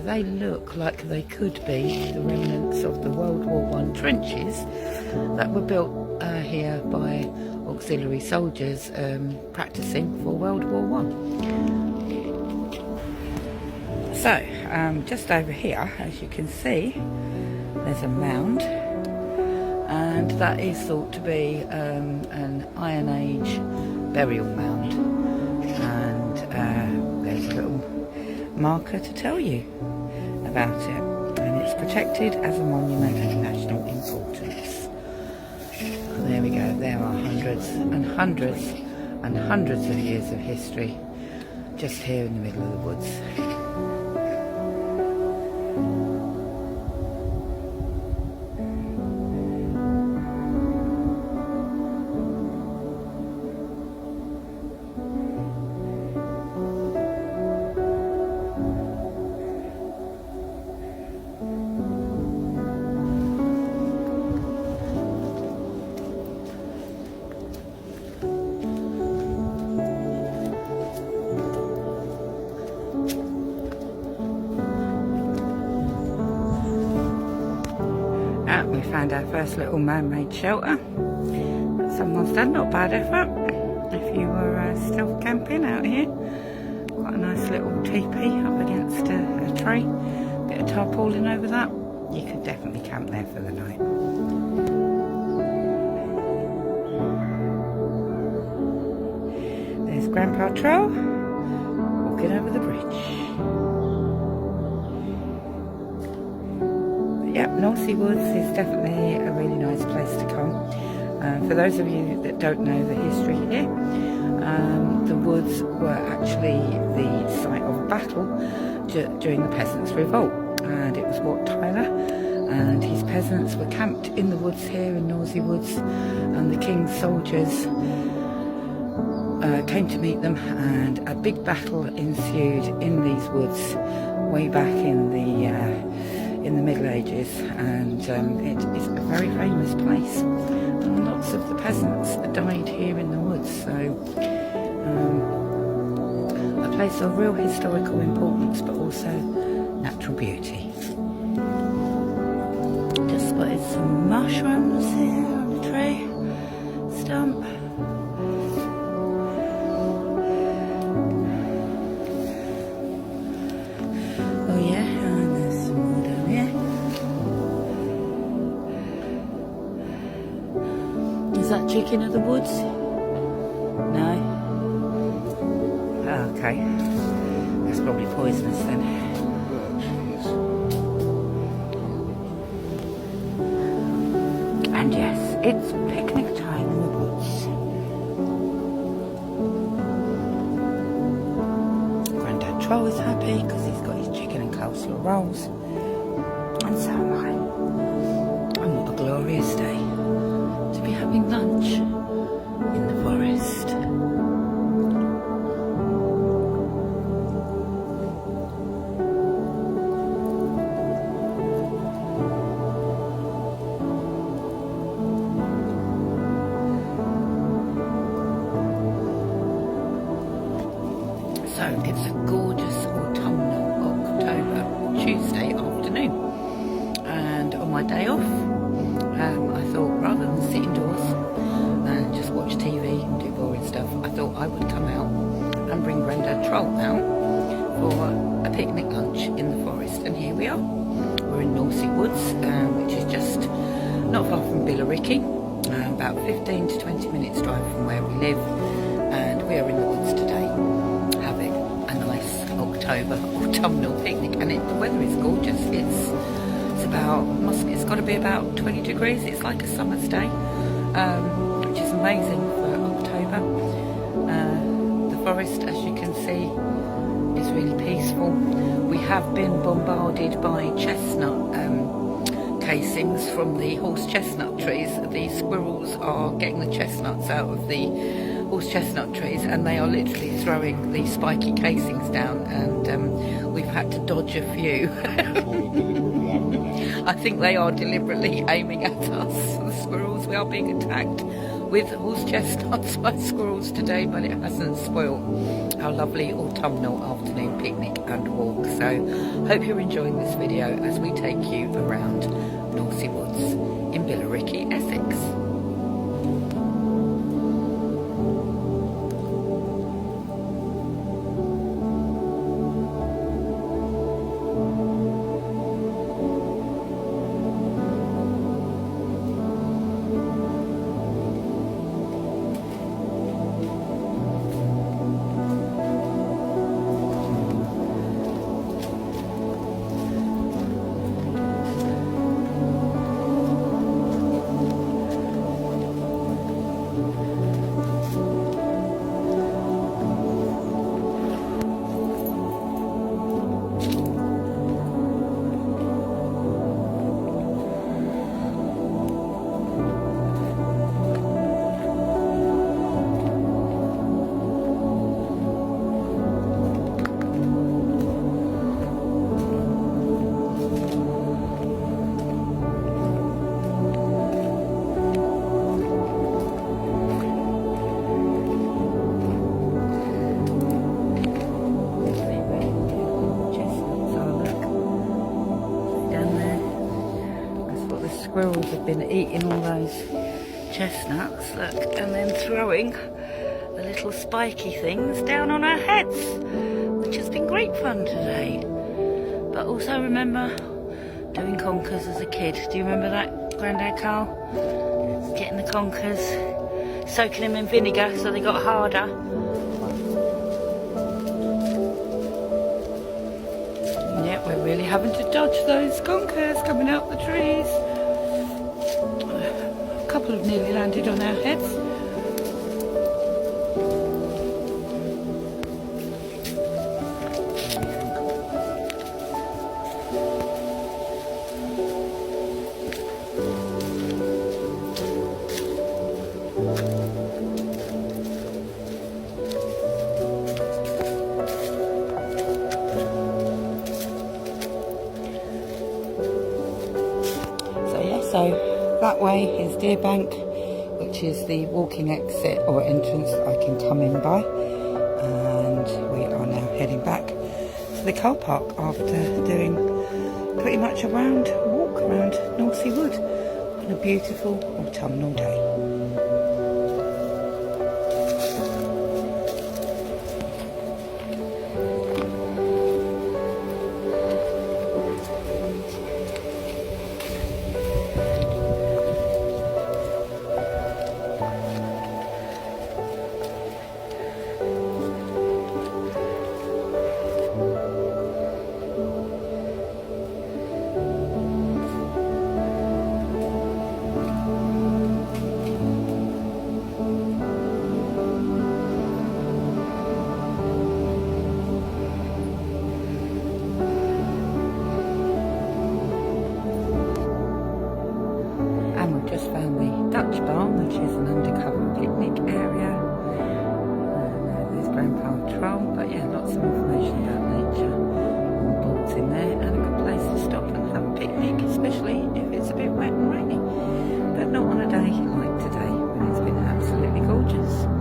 They look like they could be the remnants of the World War I trenches that were built here by auxiliary soldiers practicing for World War I. So, just over here, as you can see, there's a mound, and that is thought to be an Iron Age burial mound, and there's a little marker to tell you about it, and it's protected as a monument of national importance. There we go, there are hundreds and hundreds and hundreds of years of history just here in the middle of the woods. We found our first little man-made shelter that someone's done. Not bad effort if you were stealth camping out here. Quite a nice little teepee up against a tree, bit of tarpaulin over that. You could definitely camp there for the night. There's Grandpa Trail walking over the bridge. Yep, Norsey Woods is definitely a really nice place to come. For those of you that don't know the history here, the woods were actually the site of battle during the Peasants Revolt, and it was Wat Tyler and his peasants were camped in the woods here in Norsey Woods, and the king's soldiers came to meet them, and a big battle ensued in these woods way back in the Middle Ages, and it is a very famous place, and lots of the peasants died here in the woods, so a place of real historical importance but also natural beauty. Just spotted some mushrooms here on the tree stump. Oh yeah, and there's some more down here. Is that chicken of the woods? No? Okay. That's probably poisonous then. And yes, it's picnic time in the woods. Grandad Troll is happy because he's got his chicken and coleslaw rolls. And so am I. And what a glorious day to be having lunch in the forest. So it's a gorgeous autumnal October Tuesday afternoon, and on my day off I thought rather than sit indoors and just watch TV and do boring stuff, I thought I would come out and bring Grandad Troll out for a picnic lunch in the forest. And here we are. We're in Norsey Woods, which is just not far from Billericay, about 15 to 20 minutes drive from where we live, and we are in the woods today having a nice October autumnal picnic, and the weather is gorgeous. It's got to be about 20 degrees. It's like a summer's day, which is amazing for October. The forest, as you can see, is really peaceful. We have been bombarded by chestnut casings from the horse chestnut trees. The squirrels are getting the chestnuts out of the horse chestnut trees, and they are literally throwing the spiky casings down, and we've had to dodge a few. I think they are deliberately aiming at us, the squirrels. We are being attacked with horse chestnuts by squirrels today, but it hasn't spoiled our lovely autumnal afternoon picnic and walk. So hope you're enjoying this video as we take you around Norsey Woods in Billericay, Essex. Squirrels have been eating all those chestnuts, look, and then throwing the little spiky things down on our heads, which has been great fun today. But also remember doing conkers as a kid. Do you remember that, Grandad Karl? Getting the conkers, soaking them in vinegar so they got harder. Yep, we're really having to dodge those conkers coming out the trees. A couple have nearly landed on our heads. So that way is Deer Bank, which is the walking exit or entrance that I can come in by, and we are now heading back to the car park after doing pretty much a walk around Norsey Wood on a beautiful autumnal day. Just found the Dutch barn, which is an undercover picnic area. There's Grandpa Tron, but yeah, lots of information about nature and boards in there, and a good place to stop and have a picnic, especially if it's a bit wet and rainy. But not on a day like today when it's been absolutely gorgeous.